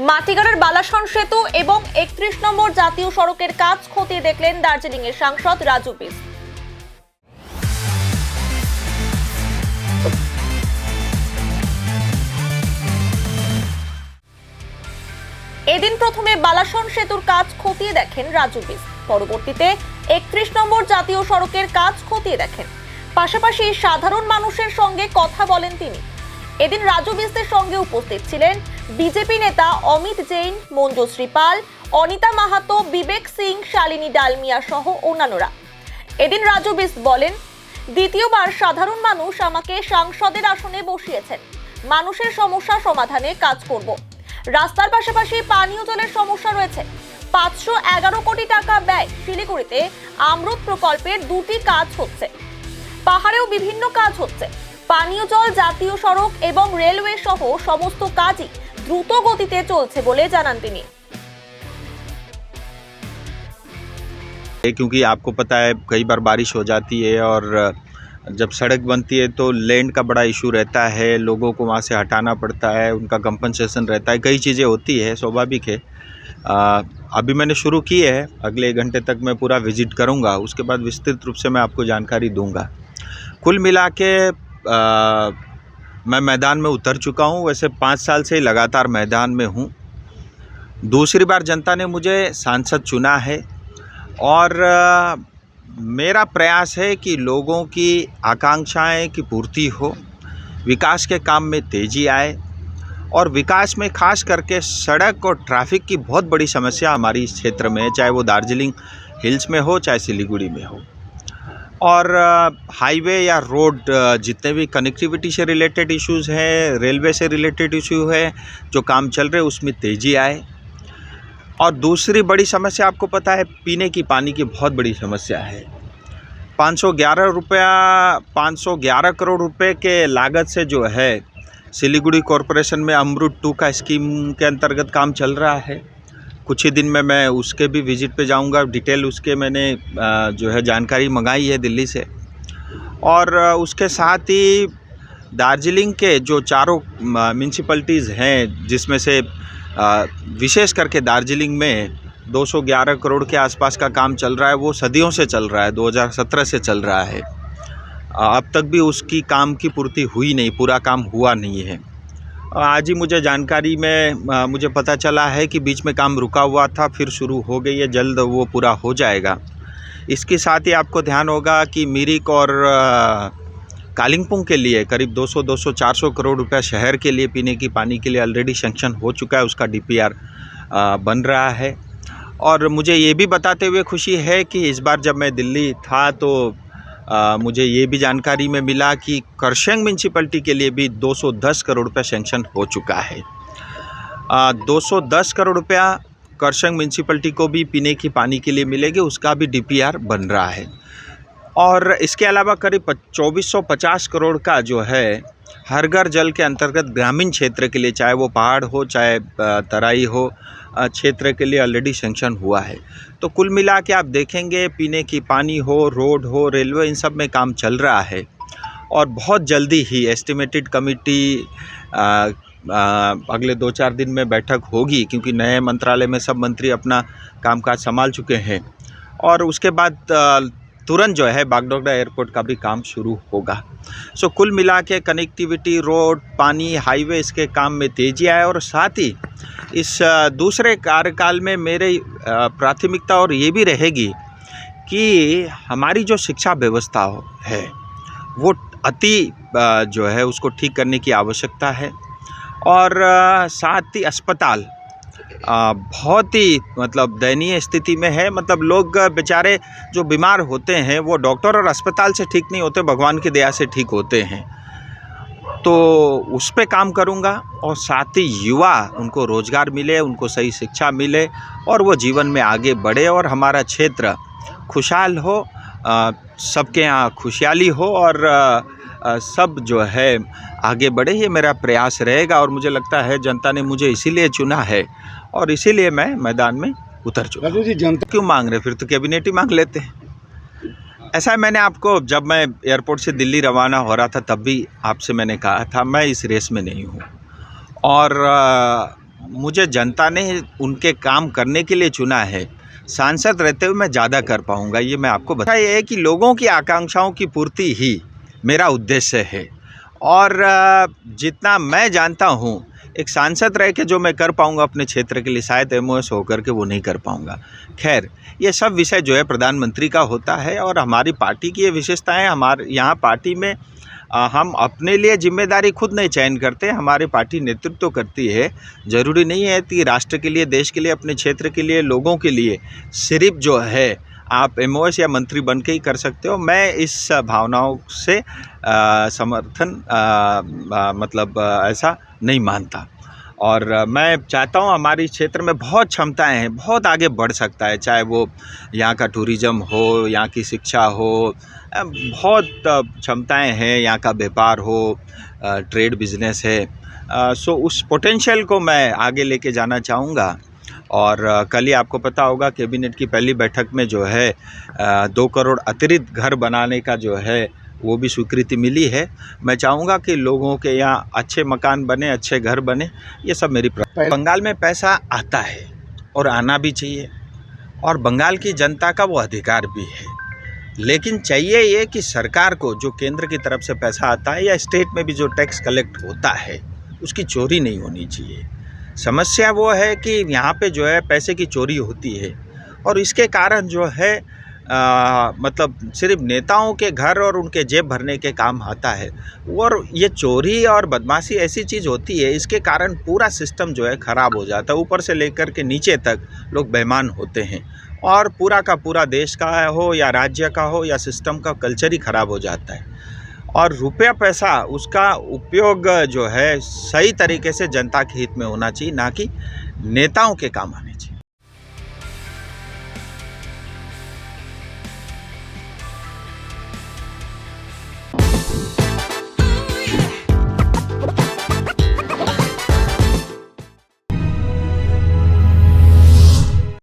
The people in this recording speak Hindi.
মাটিগাড়ের বালাসন সেতু এবং 31 নম্বর জাতীয় সড়কের কাজ খতিয়ে দেখলেন দার্জিলিং এর সাংসদ রাজু বিস্ট। এদিন প্রথমে বালাসন সেতুর কাজ খতিয়ে দেখেন রাজু বিস্ট, পরবর্তীতে 31 নম্বর জাতীয় সড়কের কাজ খতিয়ে দেখেন। পাশাপাশি সাধারণ মানুষের সঙ্গে কথা বলেন তিনি। এদিন রাজু বিস্টের সঙ্গে উপস্থিত ছিলেন বিজেপি নেতা অমিত জৈন, মঞ্জুশ্রী পাল, অনিতা মাহাতো, বিবেক সিং, শালিনী ডালমিয়া সহ অন্যান্যরা। এদিন রাজু বিস্ট বলেন, দ্বিতীয়বার সাধারণ মানুষ আমাকে সাংসদের আসনে বসিয়েছেন, মানুষের সমস্যা সমাধানে কাজ করব। রাস্তার পাশাপাশি পানীয় জলের সমস্যা রয়েছে। 511 কোটি টাকা ব্যয়। শিলিগুড়িতে আমরুত প্রকল্পের 2টি কাজ হচ্ছে, পাহাড়েও বিভিন্ন কাজ হচ্ছে। পানীয় জল, জাতীয় সড়ক এবং রেলওয়ে সহ সমস্ত কাজই দ্রুত গতিতে চলছে বলে জানান তিনি। क्योंकि आपको पता है कई बार बारिश हो जाती है और जब सड़क बनती है तो लैंड का बड़ा इशू रहता है, लोगों को वहाँ से हटाना पड़ता है, उनका कंपनसेशन रहता है, कई चीज़ें होती है, स्वाभाविक है। अभी मैंने शुरू की है, अगले 1 घंटे तक मैं पूरा विजिट करूँगा, उसके बाद विस्तृत रूप से मैं आपको जानकारी दूँगा। कुल मिला के मैं मैदान में उतर चुका हूँ। वैसे 5 साल से लगातार मैदान में हूँ। दूसरी बार जनता ने मुझे सांसद चुना है और मेरा प्रयास है कि लोगों की आकांक्षाएं की पूर्ति हो, विकास के काम में तेज़ी आए और विकास में खास करके सड़क और ट्रैफिक की बहुत बड़ी समस्या हमारी इस क्षेत्र में है, चाहे वो दार्जिलिंग हिल्स में हो चाहे सिलीगुड़ी में हो। और हाईवे या रोड जितने भी कनेक्टिविटी से रिलेटेड इश्यूज़ हैं, रेलवे से रिलेटेड इशू है, जो काम चल रहे उसमें तेज़ी आए। और दूसरी बड़ी समस्या आपको पता है पीने की पानी की बहुत बड़ी समस्या है। 511 करोड़ रुपए के लागत से जो है सिलीगुड़ी कॉरपोरेशन में अमृत 2 का स्कीम के अंतर्गत काम चल रहा है। कुछ ही दिन में मैं उसके भी विजिट पे जाऊंगा। डिटेल उसके मैंने जो है जानकारी मंगाई है दिल्ली से। और उसके साथ ही दार्जिलिंग के जो चारों म्यूनसिपैलिटीज़ हैं, जिसमें से विशेष करके दार्जिलिंग में 211 करोड़ के आसपास का काम चल रहा है, वो सदियों से चल रहा है, 2017 से चल रहा है। अब तक भी उसकी काम की पूर्ति हुई नहीं, पूरा काम हुआ नहीं है। आज ही मुझे जानकारी में मुझे पता चला है कि बीच में काम रुका हुआ था, फिर शुरू हो गई है, जल्द वो पूरा हो जाएगा। इसके साथ ही आपको ध्यान होगा कि मिरिक और कालिम्पोंग के लिए करीब 200-400 करोड़ रुपया शहर के लिए पीने की पानी के लिए ऑलरेडी सैंक्शन हो चुका है, उसका DPR बन रहा है। और मुझे ये भी बताते हुए खुशी है कि इस बार जब मैं दिल्ली था तो मुझे ये भी जानकारी में मिला कि करशेंग म्यूनसिपैलिटी के लिए भी 210 करोड़ रुपया सैंक्शन हो चुका है। 210 करोड़ रुपया करशेंग म्यूनसिपैलिटी को भी पीने की पानी के लिए मिलेगी, उसका भी DPR बन रहा है। और इसके अलावा करीब 2450 करोड़ का जो है हर घर जल के अंतर्गत ग्रामीण क्षेत्र के लिए, चाहे वो पहाड़ हो चाहे तराई हो, क्षेत्र के लिए ऑलरेडी सैंक्शन हुआ है। तो कुल मिला के आप देखेंगे पीने की पानी हो, रोड हो, रेलवे, इन सब में काम चल रहा है। और बहुत जल्दी ही एस्टिमेटेड कमेटी अगले 2-4 दिन में बैठक होगी, क्योंकि नए मंत्रालय में सब मंत्री अपना कामकाज संभाल चुके हैं। और उसके बाद तुरंत जो है बागडोगरा एयरपोर्ट का भी काम शुरू होगा। सो कुल मिला के कनेक्टिविटी, रोड, पानी, हाईवे, इसके काम में तेज़ी आए। और साथ ही इस दूसरे कार्यकाल में मेरी प्राथमिकता और ये भी रहेगी कि हमारी जो शिक्षा व्यवस्था है वो अति जो है उसको ठीक करने की आवश्यकता है। और साथ ही अस्पताल बहुत ही मतलब दयनीय स्थिति में है। मतलब लोग बेचारे जो बीमार होते हैं वो डॉक्टर और अस्पताल से ठीक नहीं होते, भगवान की दया से ठीक होते हैं। तो उस पे काम करूँगा। और साथ ही युवा, उनको रोज़गार मिले, उनको सही शिक्षा मिले और वो जीवन में आगे बढ़े और हमारा क्षेत्र खुशहाल हो, सबके यहाँ खुशहाली हो और सब जो है आगे बढ़े, ये मेरा प्रयास रहेगा। और मुझे लगता है जनता ने मुझे इसीलिए चुना है और इसीलिए मैं मैदान में उतर चुका हूँ। जी, जनता क्यों मांग रहे, फिर तो कैबिनेट ही मांग लेते हैं। ऐसा है, मैंने आपको जब मैं एयरपोर्ट से दिल्ली रवाना हो रहा था तब भी आपसे मैंने कहा था मैं इस रेस में नहीं हूँ। और मुझे जनता ने उनके काम करने के लिए चुना है। सांसद रहते हुए मैं ज़्यादा कर पाऊँगा, ये मैं आपको बता। ये है कि लोगों की आकांक्षाओं की पूर्ति ही मेरा उद्देश्य है और जितना मैं जानता हूँ एक सांसद रह के जो मैं कर पाऊँगा अपने क्षेत्र के लिए, शायद एमओएस होकर के वो नहीं कर पाऊँगा। खैर, ये सब विषय जो है प्रधानमंत्री का होता है और हमारी पार्टी की ये विशेषताएँ, हमारे यहाँ पार्टी में हम अपने लिए जिम्मेदारी खुद नहीं चयन करते, हमारी पार्टी नेतृत्व करती है। ज़रूरी नहीं है कि राष्ट्र के लिए, देश के लिए, अपने क्षेत्र के लिए, लोगों के लिए सिर्फ जो है आप एमओएस या मंत्री बन के ही कर सकते हो। मैं इस भावनाओं से समर्थन ऐसा नहीं मानता और मैं चाहता हूँ हमारी क्षेत्र में बहुत क्षमताएं हैं, बहुत आगे बढ़ सकता है, चाहे वो यहाँ का टूरिज़्म हो, यहाँ की शिक्षा हो, बहुत क्षमताएं हैं, यहाँ का व्यापार हो, ट्रेड बिजनेस है। सो उस पोटेंशियल को मैं आगे लेके जाना चाहूँगा और कल ही आपको पता होगा कैबिनेट की पहली बैठक में जो है 2 करोड़ अतिरिक्त घर बनाने का जो है वो भी स्वीकृति मिली है। मैं चाहूँगा कि लोगों के यहाँ अच्छे मकान बने, अच्छे घर बने, ये सब मेरी बंगाल में पैसा आता है और आना भी चाहिए और बंगाल की जनता का वो अधिकार भी है, लेकिन चाहिए ये कि सरकार को जो केंद्र की तरफ से पैसा आता है या स्टेट में भी जो टैक्स कलेक्ट होता है उसकी चोरी नहीं होनी चाहिए। समस्या वो है कि यहाँ पे जो है पैसे की चोरी होती है और इसके कारण जो है सिर्फ नेताओं के घर और उनके जेब भरने के काम आता है और ये चोरी और बदमाशी ऐसी चीज़ होती है, इसके कारण पूरा सिस्टम जो है ख़राब हो जाता है। ऊपर से लेकर के नीचे तक लोग बेईमान होते हैं और पूरा का पूरा देश का हो या राज्य का हो या सिस्टम का कल्चर ही ख़राब हो जाता है और रुपया पैसा उसका उपयोग जो है सही तरीके से जनता के हित में होना चाहिए, ना कि नेताओं के काम आने चाहिए।